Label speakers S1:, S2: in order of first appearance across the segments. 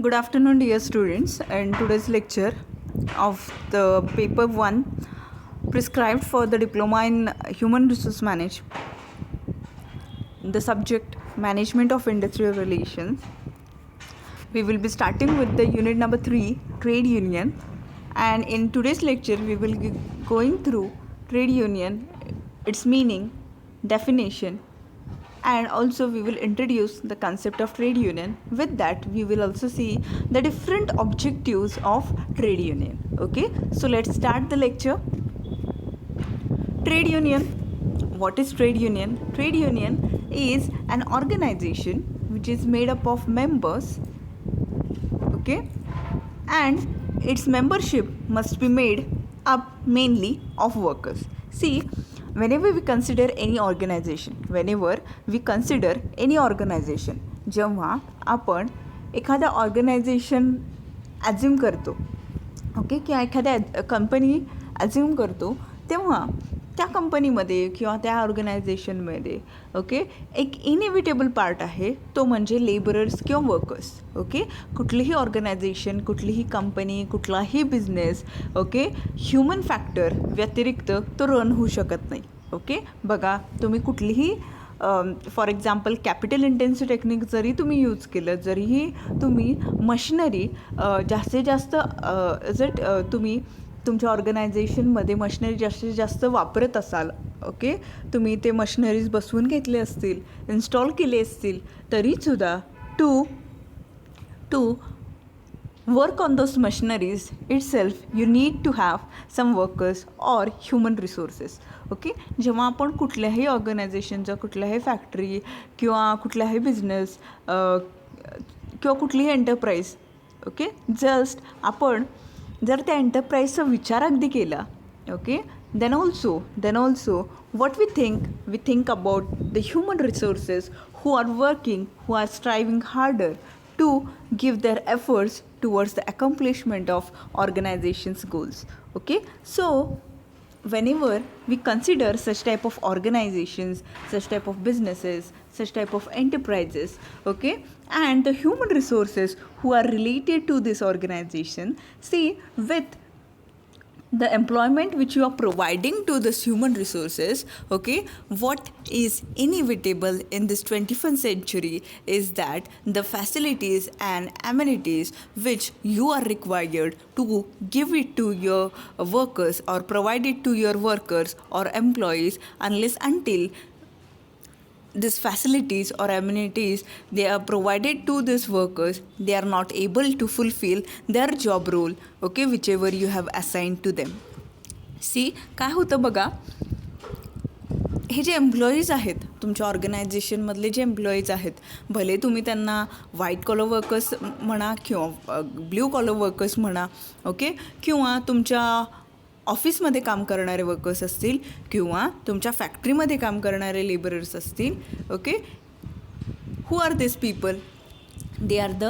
S1: Good afternoon, dear students. In today's lecture of the paper 1 prescribed for the diploma in human resource management, the subject management of industrial relations, we will be starting with the unit number 3, trade union. And in today's lecture, we will be going through trade union, its meaning, definition, and also we will introduce the concept of trade union. With that, we will also see the different objectives of trade union. Okay, so let's start the lecture. Trade union. What is trade union? Trade union is an organization which is made up of members, okay, and its membership must be made up mainly of workers. See, whenever we consider any organization, जेव्हा आपण एखादा organisation assume करतो, okay, किंवा एखाद्या company assume करतो, तेव्हा त्या कंपनीमध्ये किंवा त्या ऑर्गनायझेशनमध्ये ओके एक इनएव्हिटेबल पार्ट आहे, तो म्हणजे लेबरर्स किंवा वर्कर्स. ओके, कुठलीही ऑर्गनायझेशन, कुठलीही कंपनी, कुठलाही बिझनेस ओके ह्युमन फॅक्टर व्यतिरिक्त तो रन होऊ शकत नाही. ओके, बघा, तुम्ही कुठलीही for example capital intensive technique जरी तुम्ही यूज केलं, जरीही तुम्ही मशिनरी जास्तीत जास्त जर तुम्ही तुमच्या ऑर्गनायझेशनमध्ये मशिनरी जास्तीत जास्त वापरत असाल, ओके, तुम्ही ते मशिनरीज बसवून घेतले असतील, इन्स्टॉल केले असतील, तरीसुद्धा to work on those machineries itself you need to have some workers or human resources. Okay, जेव्हा आपण कुठल्याही ऑर्गनायझेशनचा, कुठल्याही फॅक्टरी किंवा कुठल्याही बिझनेस किंवा कुठलीही एंटरप्राईज, ओके, जस्ट आपण जर त्या एंटरप्राईजचा विचार अगदी केला, okay, then also what we think about the human resources who are working, who are striving harder to give their efforts towards the accomplishment of organization's goals. Okay, so whenever we consider such type of organizations, such type of businesses, such type of enterprises, okay, and the human resources who are related to this organization, see, with the employment which you are providing to this human resources, okay, what is inevitable in this 21st century is that the facilities and amenities which you are required to give it to your workers or provide it to your workers or employees, unless until these facilities or amenities they are provided to these workers, they are not able to fulfill their job role, okay, whichever you have assigned to them. See, काय होतं बघा, हे जे employees आहेत, तुमच्या ऑर्गनायझेशनमधले जे employees आहेत, भले तुम्ही त्यांना व्हाईट कॉलर वर्कर्स म्हणा किंवा ब्ल्यू कॉलर वर्कर्स म्हणा, ओके, किंवा तुमच्या ऑफिसमध्ये काम करणारे वर्कर्स असतील किंवा तुमच्या फॅक्टरीमध्ये काम करणारे लेबरर्स असतील, okay, who are this people? They are the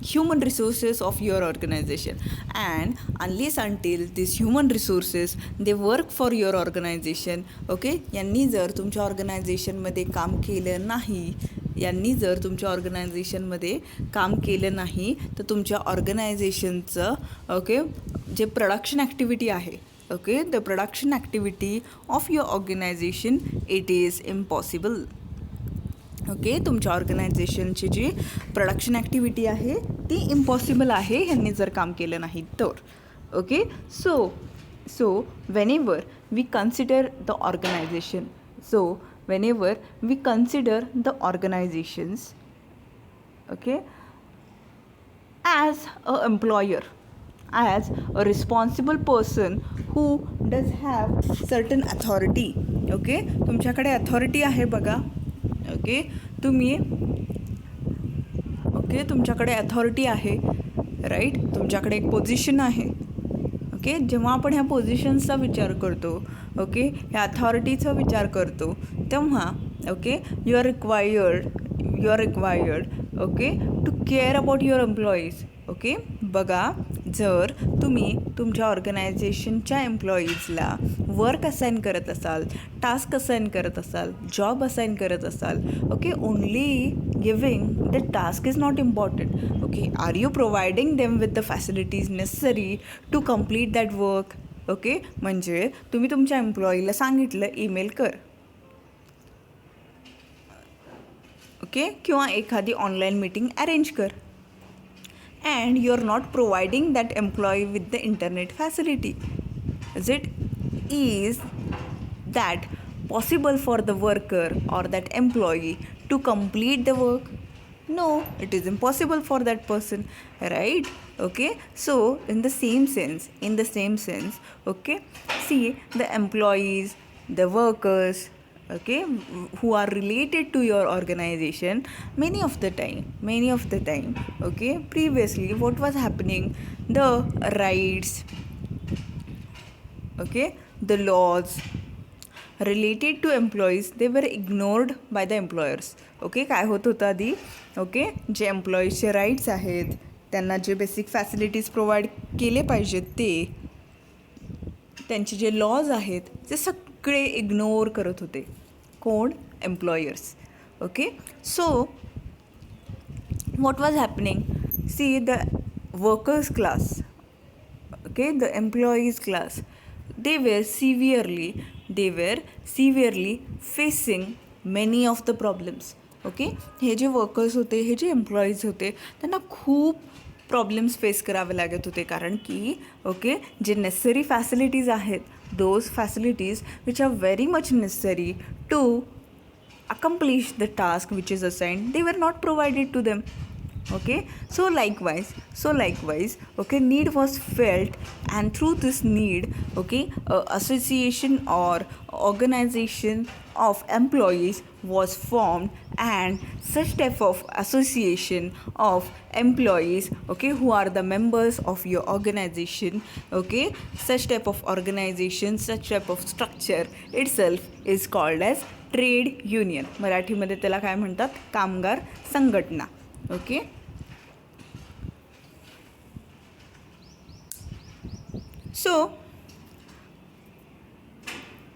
S1: human resources of your organization, and unless until these human resources they work for your organization, okay, यांनी जर तुमच्या ऑर्गनायझेशनमध्ये काम केलं नाही, तर तुमच्या ऑर्गनायझेशनचं ओके जे प्रोडक्शन ॲक्टिव्हिटी आहे, okay, the production activity of your organisation it is impossible. Okay, तुमच्या ऑर्गनायझेशनची जी प्रोडक्शन ॲक्टिव्हिटी आहे ती इम्पॉसिबल आहे ह्यांनी जर काम केलं नाही तर. Okay, so whenever we consider the organizations, okay, as a employer, as a responsible person who does have certain authority, okay, तुमच्याकडे अथॉरिटी आहे बघा, ओके, तुमच्याकडे अथॉरिटी आहे, राईट, तुमच्याकडे एक पोझिशन आहे, ओके, जेव्हा आपण ह्या पोझिशन्सचा विचार करतो, ओके, ह्या अथॉरिटीचा विचार करतो, तेव्हा okay you are required okay to care about your employees. Okay, बघा, जर तुम्ही तुमच्या ऑर्गनायझेशनच्या एम्प्लॉईजला वर्क असाइन करत असाल, टास्क असाइन करत असाल, जॉब असाइन करत असाल, okay, only giving the task is not important. Okay, are you providing them with the facilities necessary to complete that work. Okay, म्हणजे तुम्ही तुमच्या एम्प्लॉईला सांगितलं ईमेल कर, ओके, किंवा एखादी ऑनलाईन मीटिंग अरेंज कर, and you're not providing that employee with the internet facility. Is that possible for the worker or that employee to complete the work? No, it is impossible for that person, right? Okay, so in the same sense, okay, see, the employees, the workers, okay, who are related to your organization, many of the time, okay, previously what was happening, the rights, okay, the laws related to employees, they were ignored by the employers. Okay, काय होत होतं आधी, okay, जे एम्प्लॉईजचे rights आहेत, त्यांना जे basic facilities provide केले पाहिजेत, ते त्यांचे जे लॉज आहेत ते सगळे इग्नोर करत होते. कोण? Employers. Okay, so what was happening, see, the workers class, okay, the employees class, they were severely facing many of the problems. Okay, हे जे वर्कर्स होते, हे जे एम्प्लॉईज होते, त्यांना खूप प्रॉब्लेम्स फेस करावे लागत होते, कारण की ओके, जे नेसेसरी फॅसिलिटीज आहेत, those facilities which are very much necessary to accomplish the task which is assigned, they were not provided to them. Okay, so likewise, okay, need was felt, and through this need, okay, association or organization of employees was formed, and such type of association of employees, okay, who are the members of your organization, okay, such type of organization, such type of structure itself is called as trade union. मराठीमध्ये त्याला काय म्हणतात? कामगार संघटना. Okay, so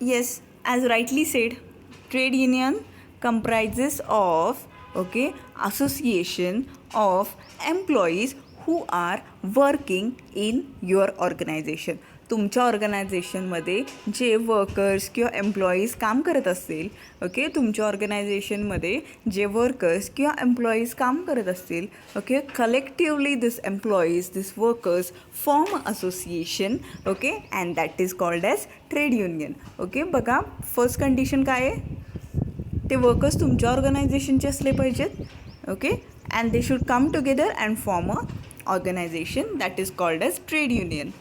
S1: yes, as rightly said, trade union comprises of, okay, association of employees who are working in your organization. तुमच्या ऑर्गनायझेशनमध्ये जे workers किंवा employees काम करत असतील, ओके, तुमच्या ऑर्गनायझेशनमध्ये जे वर्कर्स किंवा एम्प्लॉईज काम करत असतील, okay, collectively this employees, this workers form association, okay, and that is called as trade union. Okay, बघा, फर्स्ट कंडिशन काय आहे? ते वर्कर्स तुमच्या ऑर्गनायझेशनचे असले पाहिजेत, okay, and they should come together and form a organisation that is called as trade union.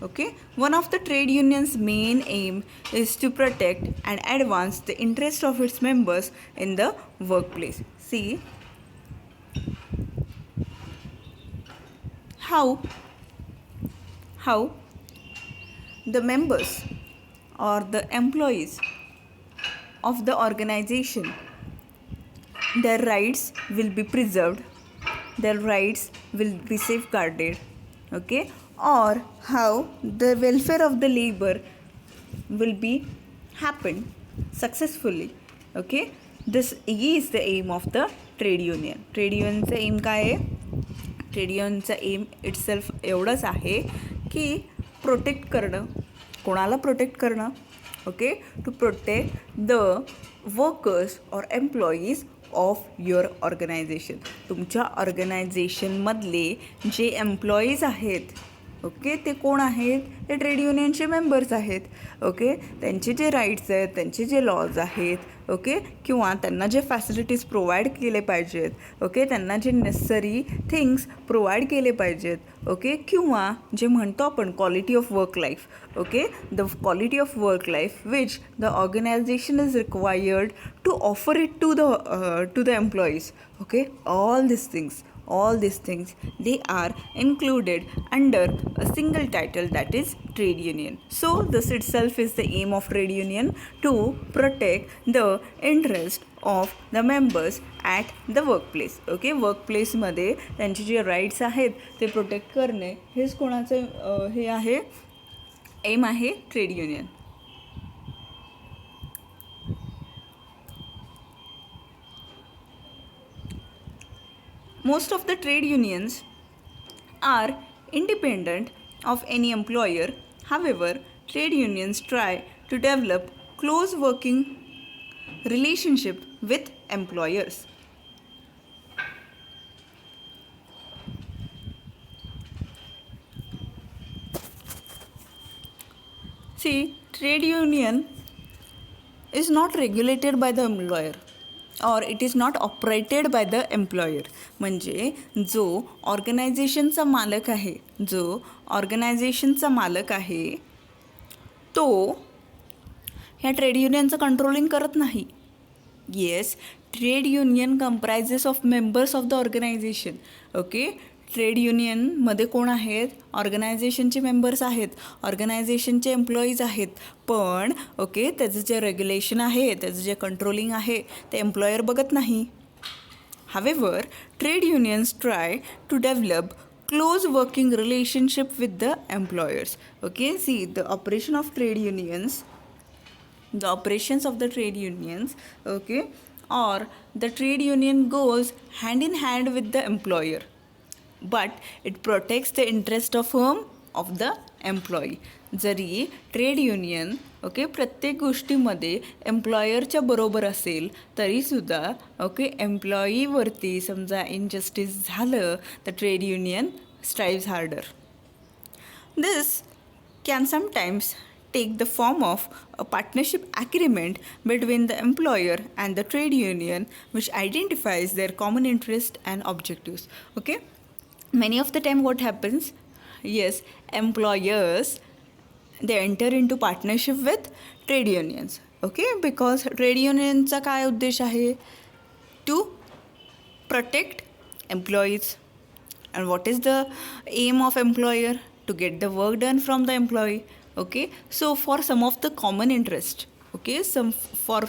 S1: Okay, one of the trade union's main aim is to protect and advance the interest of its members in the workplace. See how the members or the employees of the organization, their rights will be preserved, their rights will be safeguarded, okay, or how the welfare of the labor will be happen successfully. Okay, this is the aim of the trade union. Trade युनियनचं aim काय आहे? Trade युनियनचं M itself एवढंच आहे की protect करणं. कोणाला protect करणं? Okay, to protect the workers or employees of your organisation. तुमच्या ऑर्गनायझेशनमधले जे एम्प्लॉईज आहेत, ओके, ते कोण आहेत? ते ट्रेड युनियनचे मेंबर्स आहेत. ओके, त्यांचे जे राईट्स आहेत, त्यांचे जे लॉज आहेत, ओके, किंवा त्यांना जे फॅसिलिटीज प्रोव्हाइड केले पाहिजेत, ओके, त्यांना जे नेसेसरी थिंग्स प्रोव्हाइड केले पाहिजेत, ओके, किंवा जे म्हणतो आपण quality of work life, okay, the quality of work life which the organisation is required to offer it to the employees. Okay, all these things they are included under a single title, that is trade union. So this itself is the aim of trade union, to protect the interest of the members at the workplace. Okay, वर्कप्लेसमध्ये त्यांचे जे rights आहेत ते protect करणे हेच कोणाचं हे आहे, M आहे trade union. Most of the trade unions are independent of any employer. However, trade unions try to develop close working relationship with employers. See, trade union is not regulated by the employer or it is not operated by the employer. म्हणजे जो ऑर्गनायझेशनचा मालक आहे तो ह्या trade युनियनचं controlling करत नाही. Yes, trade union comprises of members of the organisation. Okay, trade युनियनमध्ये कोण आहेत, ऑर्गनायझेशनचे मेंबर्स आहेत, ऑर्गनायझेशनचे एम्प्लॉईज आहेत. पण ओके, त्याचं जे रेग्युलेशन आहे, त्याचं जे कंट्रोलिंग आहे ते एम्प्लॉयर बघत नाही. However, trade unions try to develop close working relationship with the employers. Okay, see the operations of the trade unions, okay, or the trade union goes hand in hand with the employer, but it protects the interest of whom? Of the employee. Zari trade union okay प्रत्येक गोष्टीमध्ये एम्प्लॉयरच्या बरोबर असेल तरीसुद्धा okay एम्प्लॉईवरती समजा injustice झालं तर trade union strives harder. This can sometimes take the form of a partnership agreement between the employer and the trade union which identifies their common interest and objectives. Okay, many of the time what happens, yes, employers they enter into partnership with trade unions. Okay, because trade unionचा काय उद्देश आहे, to protect employees. And what is the aim of employer? To get the work done from the employee. Okay, so for some of the common interest, okay, for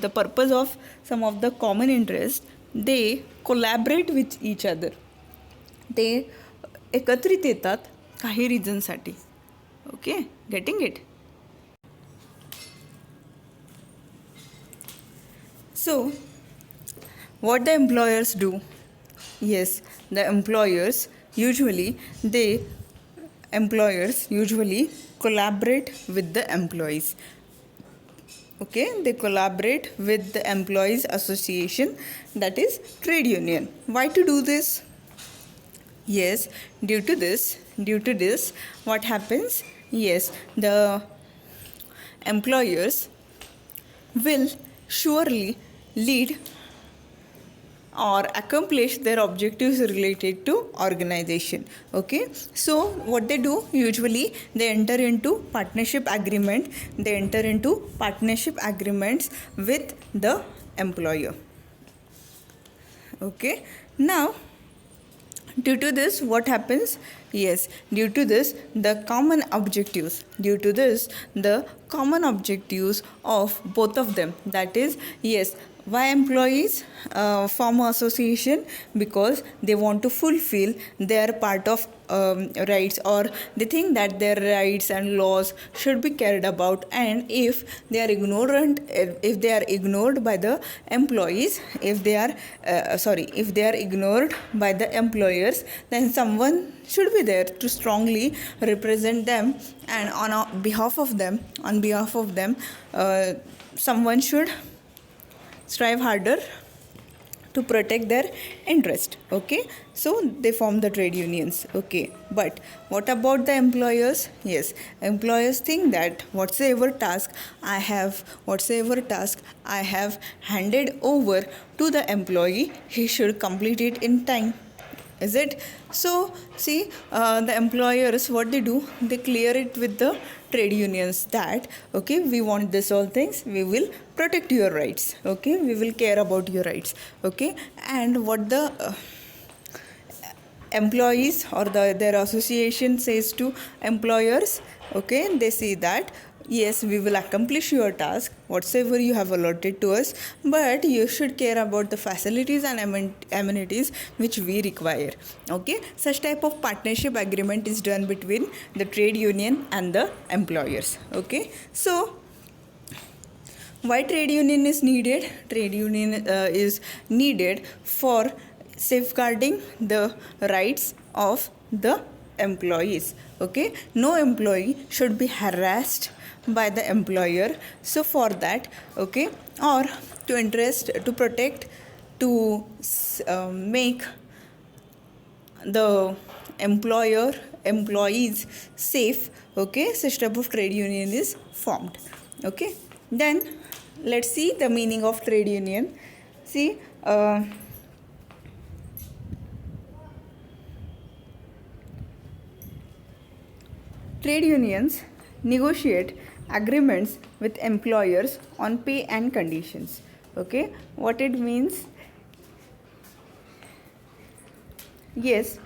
S1: the purpose of some of the common interest, they collaborate with each other. ते एकत्रित येतात काही रिझनसाठी. Okay, getting it? So what the employers do? Yes, the employers usually collaborate with the employees. Okay, they collaborate with the employees association, that is trade union. Why to do this? Yes, due to this what happens? Yes, the employers will surely lead or accomplish their objectives related to organization. Okay, so what they do, usually they enter into partnership agreements with the employer. Okay, now due to this what happens? Yes, due to this the common objectives of both of them, that is, yes, why employees form an association? Because they want to fulfill their part of rights, or they think that their rights and laws should be cared about, and if they are ignored by the employees, if they are ignored by the employers, then someone should be there to strongly represent them, and on behalf of them someone should strive harder to protect their interest. Okay, so they form the trade unions. Okay, but what about the employers? Yes, employers think that whatsoever task I have handed over to the employee, he should complete it in time. Is it? So see, the employers, what they do, they clear it with the trade unions that okay, we want this all things, we will protect your rights. Okay, we will care about your rights. Okay, and what the employees or their association says to employers, okay, they say that yes, we will accomplish your task, whatsoever you have allotted to us, but you should care about the facilities and amenities which we require. Okay, such type of partnership agreement is done between the trade union and the employers. Okay, so why trade union is needed? Trade union is needed for safeguarding the rights of the employees. Okay, no employee should be harassed by the employer. So for that, okay, or to protect, to make the employees safe. Okay, such type of trade union is formed. Okay, then let's see the meaning of trade union. See, trade unions negotiate agreements with employers on pay and conditions. Okay, what it means? Yes,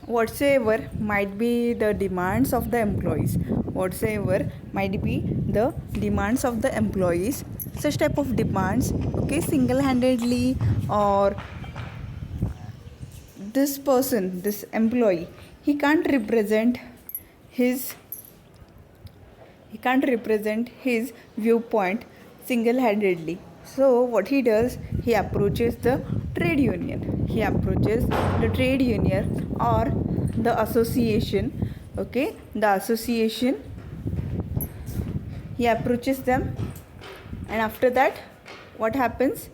S1: whatsoever might be the demands of the employees, whatsoever might be the demands of the employees, such type of demands, okay, single-handedly, or this person, this employee, he can't represent his viewpoint single-handedly. So what he does, he approaches the trade union. He approaches the trade union or the association. Okay, the association. He approaches them, and after that, what happens?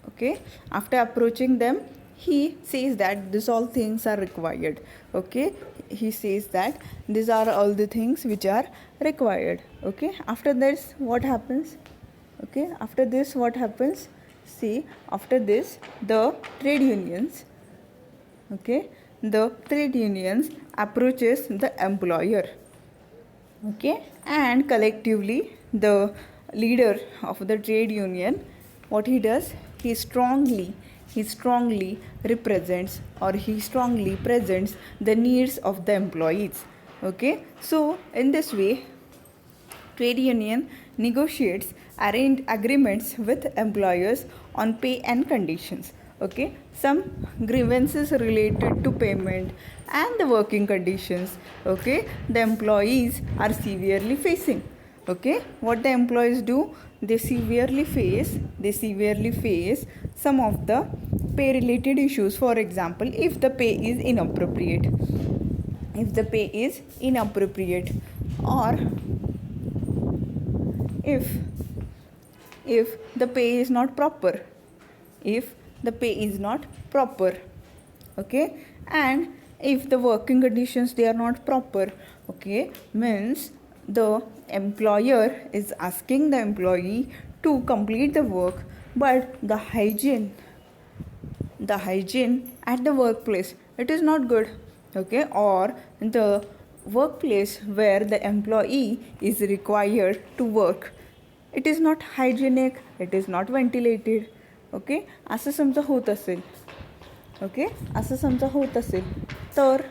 S1: Okay, after approaching them, he says that this all things are required. Okay, he says that these are all the things which are required. Okay, after this, what happens? Okay, after this, what happens? See, after this, the trade unions, okay, the trade unions approaches the employer. Okay, and collectively the leader of the trade union, what he does, he strongly represents, or he strongly presents the needs of the employees. Okay, so in this way, trade union negotiates agreements with employers on pay and conditions. Okay, some grievances related to payment and the working conditions, okay, the employees are severely facing. Okay, what the employees do, they severely face some of the pay related issues. For example, if the pay is inappropriate, or if the pay is not proper, okay, and if the working conditions, they are not proper, okay, means the employer is asking the employee to complete the work, but the hygiene at the workplace, it is not good. Okay, or the workplace where the employee is required to work, it is not hygienic, it is not ventilated. Okay, असं समजा होत असेल, तर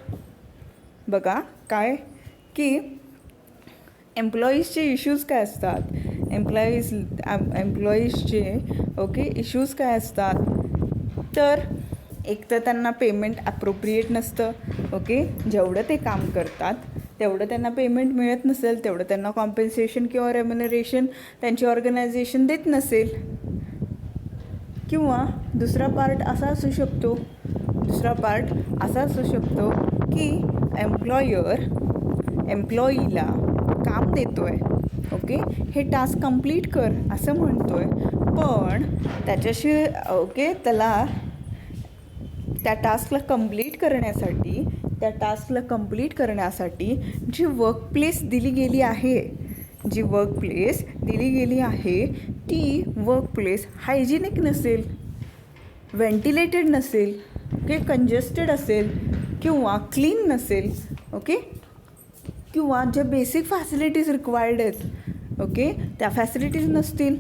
S1: बघा काय की एम्प्लॉईजचे issues काय असतात, एम्प्लॉईजचे ओके इश्यूज काय असतात, तर एक तर त्यांना पेमेंट ॲप्रोप्रिएट नसतं. ओके, जेवढं ते काम करतात तेवढं त्यांना पेमेंट मिळत नसेल, तेवढं त्यांना कॉम्पेन्सेशन किंवा रेम्युनरेशन त्यांची ऑर्गनायझेशन देत नसेल. किंवा दुसरा पार्ट असा असू शकतो की एम्प्लॉईला काम देतो आहे, ओके, हे टास्क कंप्लीट कर असं म्हणतो आहे, पण त्याच्याशी ओके त्याला त्या टास्कला कंप्लीट करण्यासाठी जी वर्कप्लेस दिली गेली आहे ती वर्कप्लेस हायजिनिक नसेल, व्हेंटिलेटेड नसेल, ओके, कंजेस्टेड असेल किंवा क्लीन नसेल, ओके, किंवा जे बेसिक फॅसिलिटीज रिक्वायर्ड आहेत, ओके, त्या फॅसिलिटीज नसतील.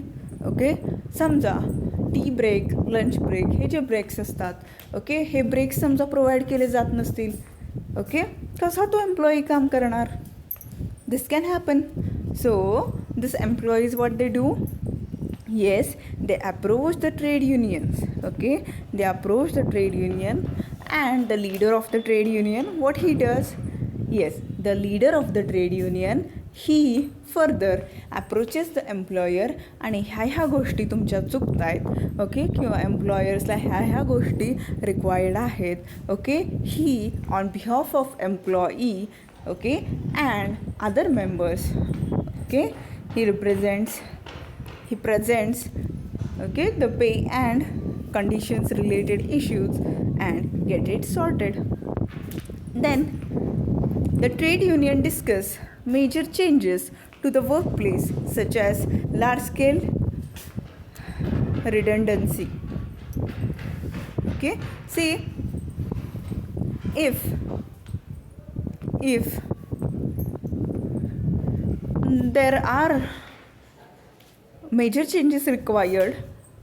S1: ओके, समजा टी ब्रेक, लंच ब्रेक, हे जे ब्रेक्स असतात, ओके, हे ब्रेक्स समजा प्रोव्हाइड केले जात नसतील, ओके, कसा तो एम्प्लॉई काम करणार? This can happen. So this employees, what they do? Yes, they approach the trade unions. Okay, they approach the trade union, and the leader of the trade union, what he does? Yes, the leader of the trade union, he further approaches the employer आणि ह्या गोष्टी तुमच्या चुकत आहेत. Okay, किंवा एम्प्लॉयर्सला ह्या गोष्टी required आहेत. Okay, he on behalf of employee, okay, and other members, okay, he presents, okay, the pay and conditions related issues and get it sorted. Then the trade union discuss major changes to the workplace such as large scale redundancy. Okay, see, if there are major changes required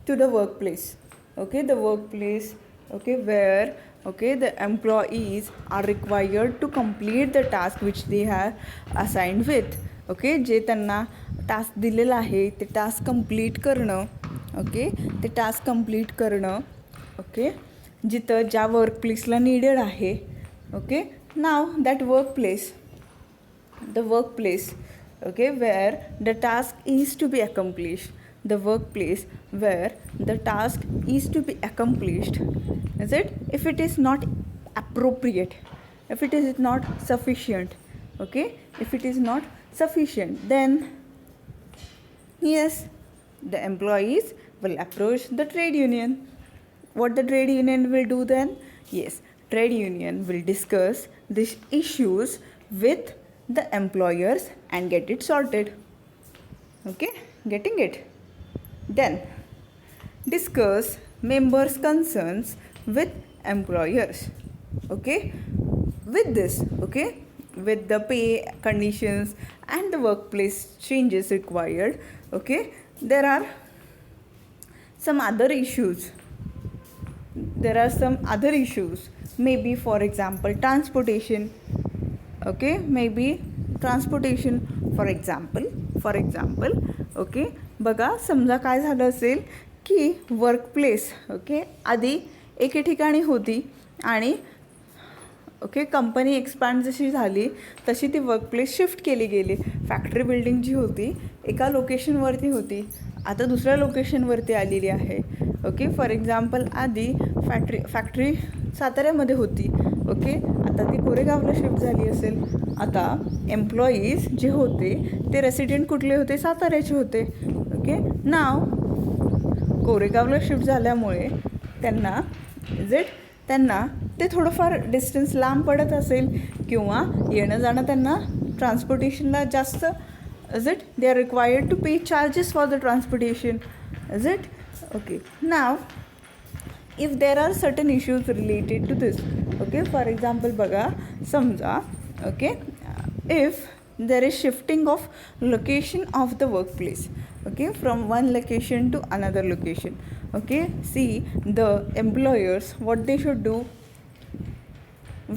S1: to the workplace, okay, the workplace, okay, where, okay, the employees are required to complete the task which they have assigned with. Okay, जे त्यांना task दिलेलं आहे ते task complete करणं. Okay, ते task complete करणं. Okay, जिथं ज्या वर्कप्लेसला needed आहे. Okay, now that workplace, the workplace, okay, where the task is to be accomplished, the workplace where the task is to be accomplished, is it, if it is not appropriate, if it is not sufficient, okay, if it is not sufficient, then yes, the employees will approach the trade union. What the trade union will do then? Yes, trade union will discuss these issues with the employers and get it sorted. Okay, getting it? Then discuss members' concerns with employers. Okay, with this, okay, with the pay conditions and the workplace changes required. Okay, there are some other issues. Maybe, for example, transportation. Okay, maybe transportation, for example, okay, बघा, समजा काय झालं असेल की workplace, okay, आधी एके ठिकाणी होती आणि ओके, कंपनी एक्सपांड जशी झाली तशी ती वर्कप्लेस शिफ्ट केली गेली. फॅक्टरी बिल्डिंग जी होती एका लोकेशनवरती होती, आता दुसऱ्या लोकेशनवरती आलेली आहे. ओके, फॉर एक्झाम्पल, आधी फॅक्टरी साताऱ्यामध्ये होती. ओके, आता ती कोरेगावला शिफ्ट झाली असेल. आता एम्प्लॉईज जे होते ते रेसिडेंट कुठले होते? साताऱ्याचे होते. ओके, नाव कोरेगावला शिफ्ट झाल्यामुळे त्यांना ते थोडंफार डिस्टन्स लांब पडत असेल किंवा येणं जाणं त्यांना ट्रान्सपोर्टेशनला जास्त, is it, they are required to pay charges for the transportation, is it. Okay, now if there are certain issues related to this, okay, for example, बघा, समजा, okay, if there is shifting of location of the workplace, okay, from one location to another location, okay, see, the employers, what they should do,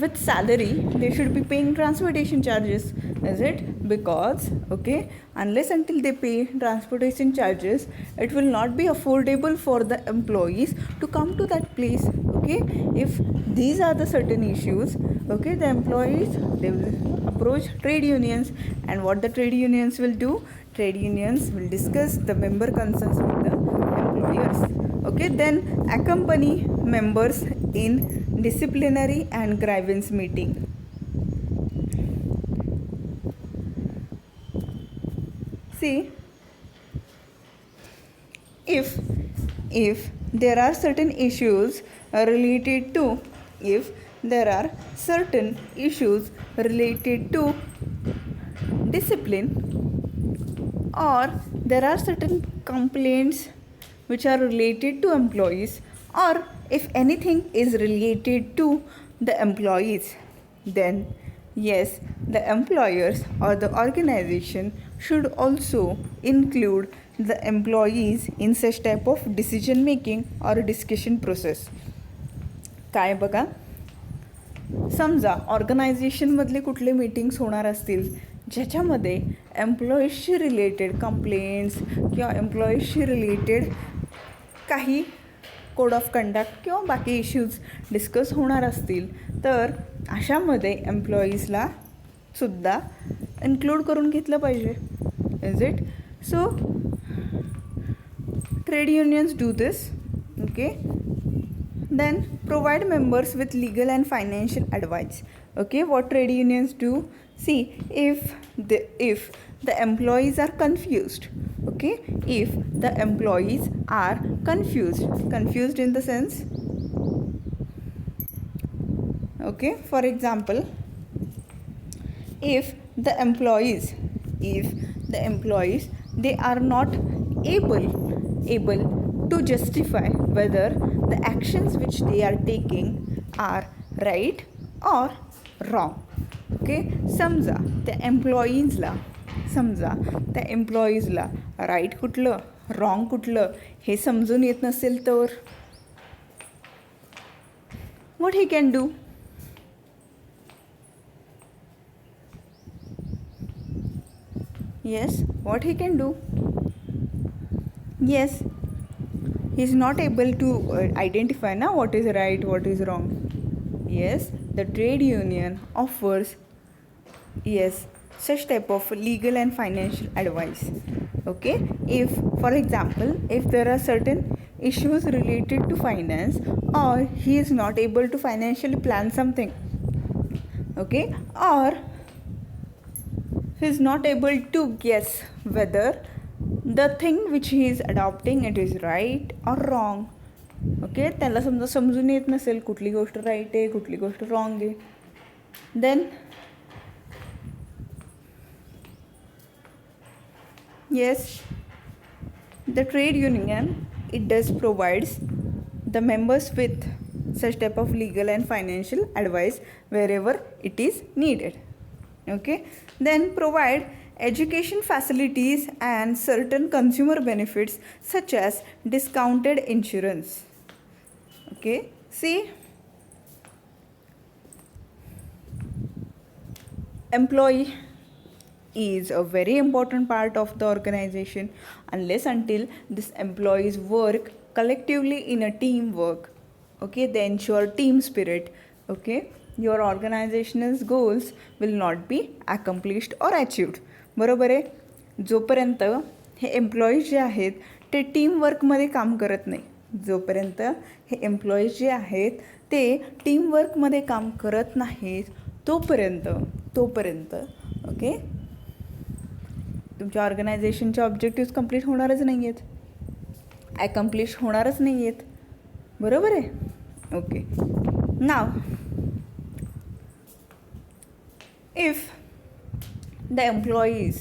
S1: with salary they should be paying transportation charges, is it, because, okay, unless until they pay transportation charges, it will not be affordable for the employees to come to that place. Okay, if these are the certain issues, okay, the employees, they will approach trade unions, and what the trade unions will do, trade unions will discuss the member concerns with the employers. Okay, then accompany members in disciplinary and grievance meeting. See, if there are certain issues related to, discipline, or there are certain complaints which are related to employees, or if anything is related to the employees, then yes, the employers or the organization should also include the employees in such type of decision making or discussion process. काय बघा, समजा ऑर्गनायझेशनमधले कुठले meetings होणार असतील ज्याच्यामध्ये एम्प्लॉईजशी related complaints किंवा एम्प्लॉईजशी related काही code of conduct किंवा बाकी इश्यूज डिस्कस होणार असतील तर अशामध्ये एम्प्लॉईजला सुद्धा इन्क्लूड करून घेतलं पाहिजे. Is it? So trade unions do this. Okay, then provide members with legal and financial advice. Okay, what trade unions do? See, if the employees are confused, okay, if the employees are confused in the sense, okay, for example, if the employees they are not able to justify whether the actions which they are taking are right or wrong. Okay, समजा त्या एम्प्लॉईजला right कुठलं wrong कुठलं हे समजून येत नसेल तर what he can do? Yes, what he can do? Yes, he is not able to identify now what is right, what is wrong. Yes, the trade union offers such type of legal and financial advice. Okay, if for example if there are certain issues related to finance or he is not able to financially plan something, okay, or he is not able to guess whether the thing which he is adopting it is right or wrong. Okay, त्याला समजा समजून येत नसेल कुठली गोष्ट right आहे कुठली गोष्ट रॉंग आहे, then yes, the trade union it does provides the members with such type of legal and financial advice wherever it is needed. Okay, then provide education facilities and certain consumer benefits such as discounted insurance. Okay, see, employee is a very important part of the organization unless until these employees work collectively in a teamwork. Okay, they ensure team spirit. Okay, your organizational goals will not be accomplished or achieved. बरोबर आहे. जोपर्यंत हे employees जे आहेत ते टीमवर्कमध्ये काम करत नाही, जोपर्यंत हे employees जे आहेत ते टीमवर्कमध्ये काम करत नाहीत तोपर्यंत ओके तुमच्या ऑर्गनायझेशनचे ऑब्जेक्टिव्स कंप्लीट होणारच नाही आहेत, ॲकम्प्लिश होणारच नाही आहेत. बरोबर आहे. Okay, now if the employees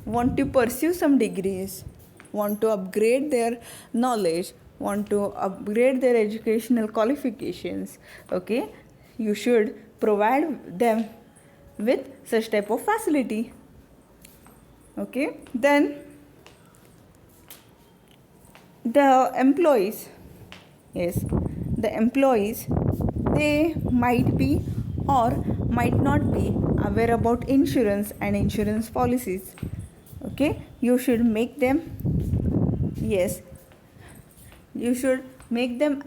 S1: want to pursue some degrees, want to upgrade their knowledge, want to upgrade their educational qualifications, okay, you should provide them with such type of facility. Okay, then the employees, they might be or might not be aware about insurance and insurance policies. Okay, you should make them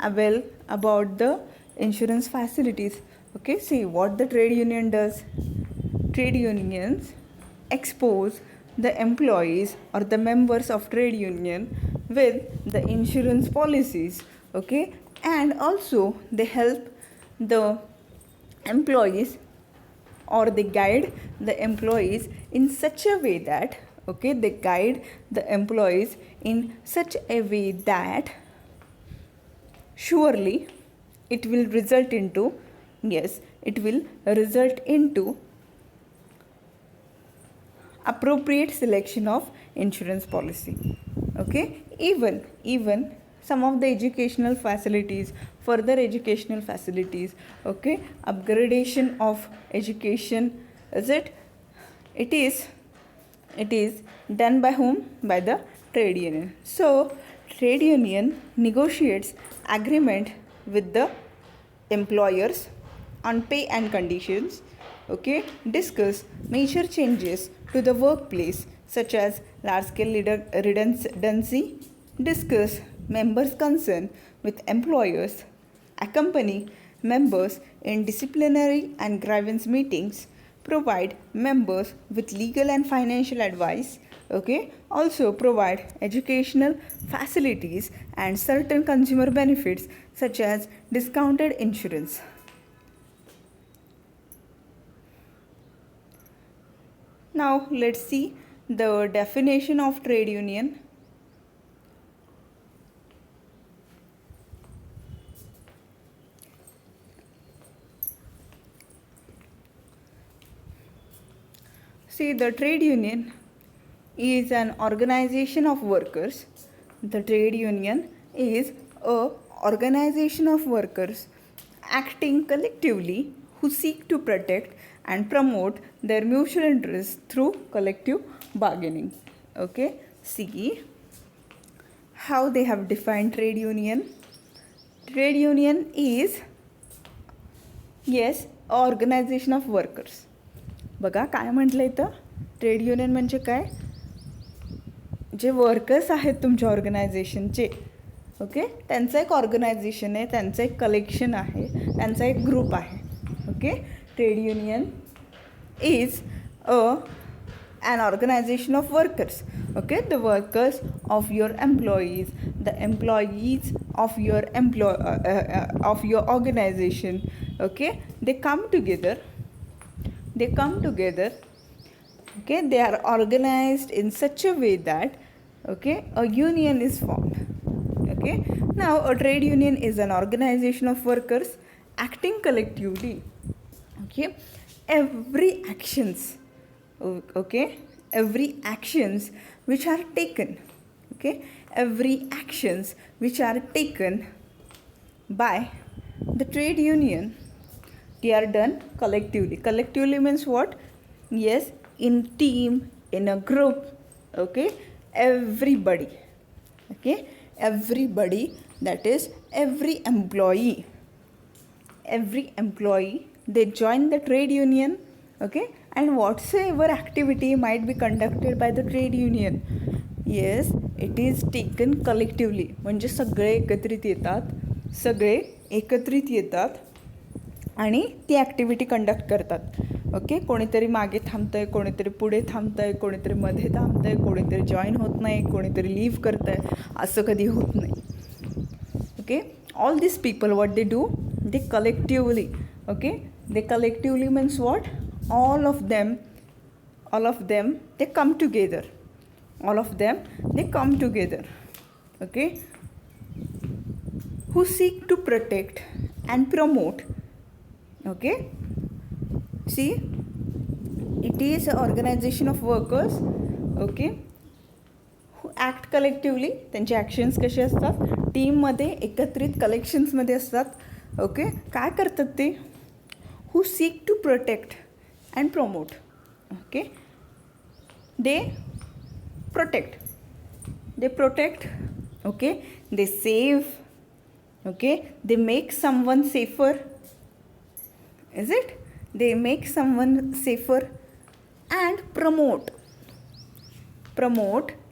S1: aware about the insurance facilities. Okay, see what the trade union does. Trade unions expose the employees or the members of trade union with the insurance policies. Okay, and also they help the employees or they guide the employees in such a way that they guide the employees in such a way that surely it will result into appropriate selection of insurance policy. Okay, even some of the educational facilities, further educational facilities, okay, upgradation of education, it is done by whom? By the trade union. So trade union negotiates agreement with the employers on pay and conditions, okay, discuss major changes to the workplace such as large scale redundancy, discuss members' concern with employers, accompany members in disciplinary and grievance meetings, provide members with legal and financial advice, okay, also provide educational facilities and certain consumer benefits such as discounted insurance. Now let's see the definition of trade union. See, the trade union is an organization of workers. The trade union is a organization of workers acting collectively who seek to protect and promote their mutual interests through collective bargaining. Okay, see how they have defined trade union. Trade union is, yes, organization of workers. बघा काय म्हटलं इथं, trade union म्हणजे काय, जे workers आहेत तुमच्या ऑर्गनायझेशनचे, okay, त्यांचं एक ऑर्गनायझेशन आहे, त्यांचं एक कलेक्शन आहे, त्यांचा एक ग्रुप आहे. Okay, trade union is an organization of workers. Okay, the workers of your employees, the employees of your organization, okay, they come together, okay, they are organized in such a way that, okay, a union is formed. Okay, now a trade union is an organization of workers acting collectively. Okay, every actions which are taken, okay, every actions which are taken by the trade union, they are done collectively. Collectively means what? Yes, in team, in a group, okay, everybody, okay, everybody, that is every employee, they join the trade union, okay, and whatsoever activity might be conducted by the trade union, yes, it is taken collectively. म्हणजे सगळे एकत्रित येतात आणि ती activity conduct करतात. Okay, कोणीतरी मागे थांबतं आहे, कोणीतरी पुढे थांबतं आहे, कोणीतरी मध्ये थांबतं आहे, कोणीतरी जॉईन होत नाही, कोणीतरी लीव्ह करतं आहे, असं कधी होत नाही. Okay, all this people what they do, they collectively, okay, they collectively means what, all of them they come together, okay, who seek to protect and promote. Okay, see, it is an organization of workers, okay, who act collectively. त्यांचे actions कसे असतात, टीममध्ये एकत्रित कलेक्शन्समध्ये असतात. Okay, काय करतात ते, who seek to protect and promote. Okay, they protect, okay, they save, okay, they make someone safer, is it, they make someone safer, and promote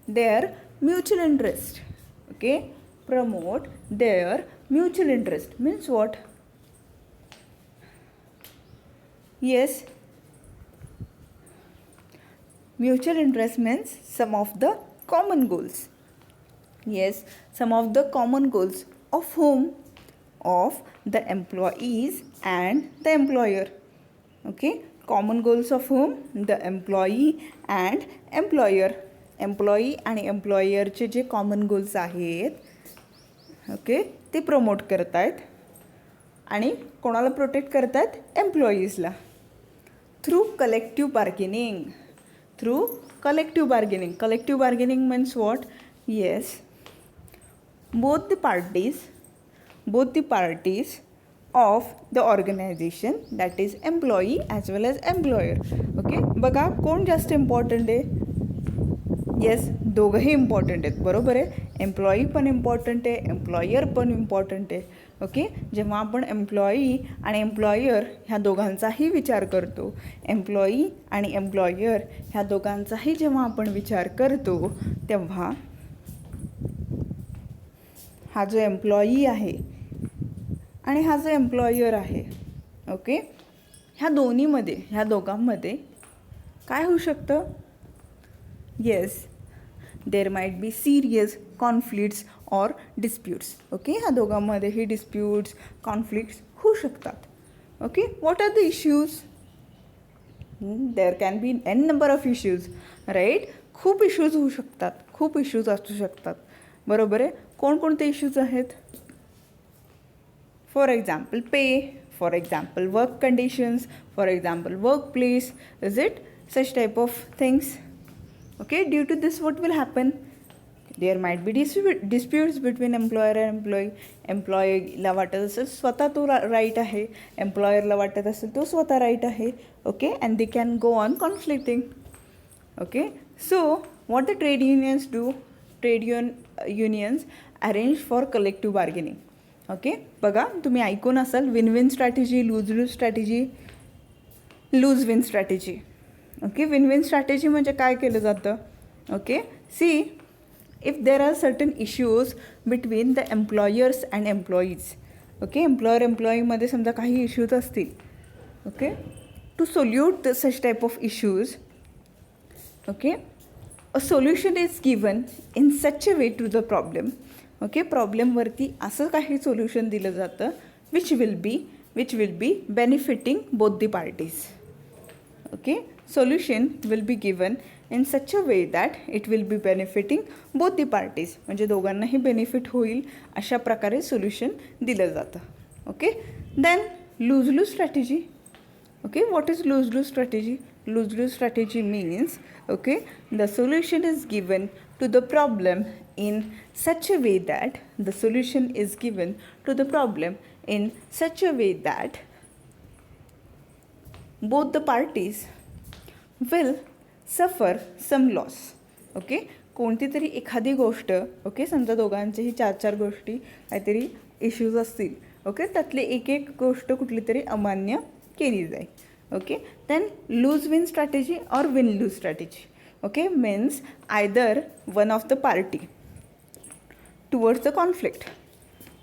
S1: their mutual interest. Okay, promote their mutual interest means what, yes, mutual interest means some of the common goals. Yes, some of the common goals of whom? Of the employees and the employer. Okay, common goals of whom? The employee and employer. Employee आणि employerचे जे common goals आहेत, okay, ते promote करत आहेत आणि कोणाला protect करत आहेत, एम्प्लॉईजला, through collective bargaining. Through collective bargaining. Collective bargaining means what? Yes, both the parties of the organization, that is employee as well as employer. Okay, बघा कोण जास्त इम्पॉर्टंट आहे, येस, दोघंही इम्पॉर्टंट आहेत, बरोबर आहे, एम्प्लॉई पण इम्पॉर्टंट आहे, एम्प्लॉयर पण इम्पॉर्टंट आहे. ओके. जेव्हा आपण एम्प्लॉई आणि एम्प्लॉयर ह्या दोघांचाही विचार करतो, एम्प्लॉई आणि एम्प्लॉयर ह्या दोघांचाही जेव्हा आपण विचार करतो, तेव्हा हा जो एम्प्लॉई आहे आणि हा जो एम्प्लॉयर आहे, ओके, ह्या दोन्हीमध्ये, ह्या दोघांमध्ये काय होऊ शकतं? Yes, there might be serious conflicts or disputes. Okay, ह्या दोघांमध्येही डिस्प्यूट्स, कॉन्फ्लिक्ट्स होऊ शकतात. Okay, what are the issues? There can be an number of issues, right. खूप इश्यूज होऊ शकतात, खूप इश्यूज असू शकतात. बरोबर आहे. कोणकोणते इश्यूज आहेत? फॉर एक्झाम्पल पे, for example work conditions, for example work place. Is it such type of things? Okay, due to this what will happen? There might be disputes between employer and employee. एम्प्लॉईला वाटत असेल स्वतः तो right आहे, एम्प्लॉयरला वाटत असेल तो स्वतः राईट आहे. Okay, and they can go on conflicting. Okay, so what the trade unions do? Trade unions arrange for collective bargaining. Okay, बघा तुम्ही ऐकून असाल win win strategy, lose lose strategy, lose win strategy. Okay, win win strategy म्हणजे काय केलं जातं? Okay, see if there are certain issues between the employers and employees. Okay, एम्प्लॉईमध्ये समजा काही इश्यूज असतील. Okay, to solute such type of issues, okay, a solution is given in such a way to the problem. Okay, प्रॉब्लेमवरती असं काही solution दिलं जातं which will be benefiting both the parties. Okay, solution will be given in such a way that it will be benefiting both the parties. म्हणजे दोघांनाही benefit होईल अशा प्रकारे सोल्युशन दिलं जातं. Okay, then lose lose strategy. Okay, what is lose lose strategy? Lose lose strategy means, okay, the solution is given to the problem in such a way that the solution is given to the problem in such a way that both the parties will suffer some loss. Okay, कोणती तरी एखादी गोष्ट, okay, समजा दोघांचेही 4 गोष्टी काहीतरी issues असतील. Okay, त्यातली एक गोष्ट कुठली तरी अमान्य केली जाईल. Okay, then lose win strategy और win lose strategy. Okay, means either one of the party towards the conflict.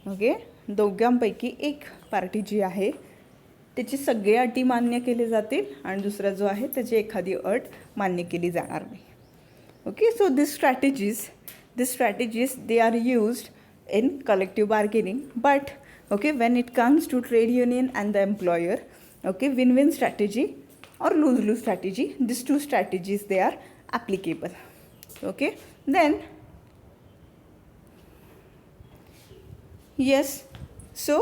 S1: Okay, दोघांपैकी एक पार्टी जी आहे त्याची सगळे अटी मान्य केले जातील आणि दुसरा जो आहे त्याची एखादी अट मान्य केली जाणार नाही. Okay, so this strategies they are used in collective bargaining. But okay, when it comes to trade union and the employer, okay, win win strategy और lose lose strategy, this 2 strategies they are applicable. Okay, then yes, so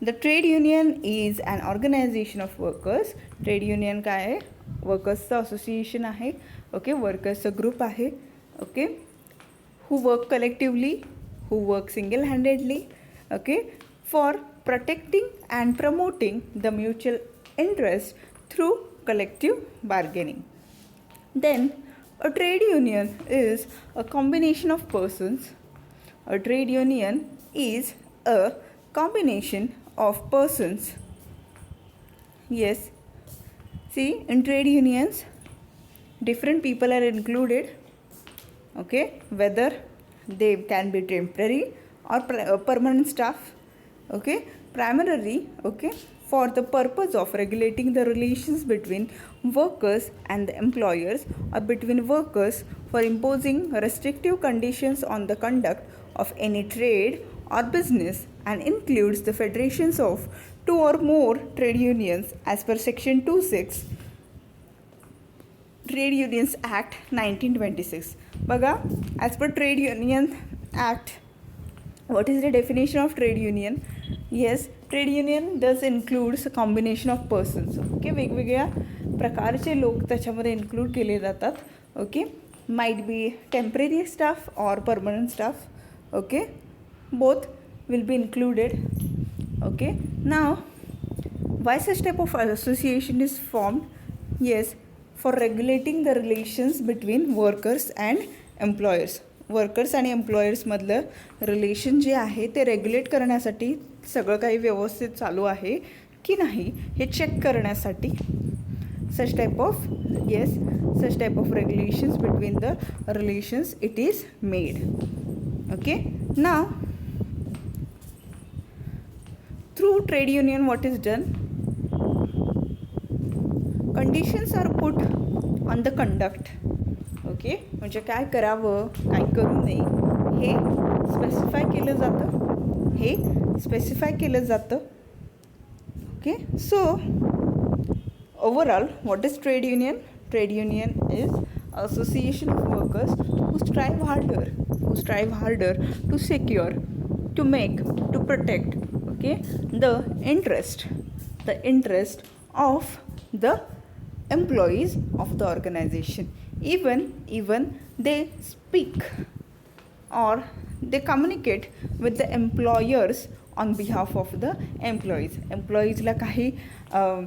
S1: the trade union is an organization of workers. Trade union काय आहे? वर्कर्सचं association आहे. Okay, वर्कर्सचं group आहे. Okay, who work collectively, who work single handedly, okay, for protecting and promoting the mutual interest through collective bargaining. Then a trade union is a combination of persons. A trade union is a combination of persons. Yes. See, in trade unions, different people are included. Okay, whether they can be temporary or permanent staff. Okay, primarily, okay, for the purpose of regulating the relations between workers and the employers, or between workers for imposing restrictive conditions on the conduct of any trade or business, and includes the federations of 2 or more trade unions as per section 26 Trade Unions Act 1926. बघा, as per Trade Union Act, what is the definition of trade union? Yes, trade union does includes a combination of persons. Okay, वेगवेगळ्या प्रकारचे लोक त्याच्यामध्ये include केले जातात. Okay, might be temporary staff और permanent staff. Okay, both will be included. Okay, now why such type of association is formed? Yes, for regulating the relations between workers and employers. Workers आणि एम्प्लॉयर्समधलं relation जे आहे ते regulate करण्यासाठी सगळं काही व्यवस्थित चालू आहे की नाही हे चेक करण्यासाठी such type of regulations between the relations it is made. Okay, now through trade union what is done, conditions are put on the conduct. Okay, म्हणजे काय करावं काय करू नये हे स्पेसिफाय केलं जातं. Okay, so overall what is trade union? Trade union is association of workers who strive harder to secure, to make, to protect, okay, the interest of the employees of the organization. Even they speak or they communicate with the employers on behalf of the एम्प्लॉईजला काही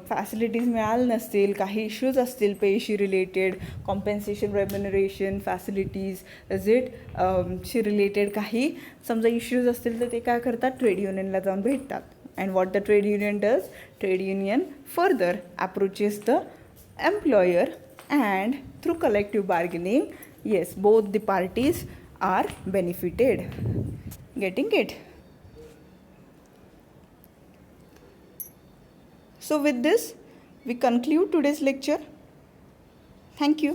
S1: facilities मिळाल्या नसतील, काही issues असतील पेशी related, compensation, remuneration, facilities शी related काही समजा इश्यूज असतील तर ते काय करतात, ट्रेड युनियनला जाऊन भेटतात. And what the trade union does, trade union further approaches the employer and through collective bargaining yes both the parties are benefited. Getting it? So with this, we conclude today's lecture. Thank you.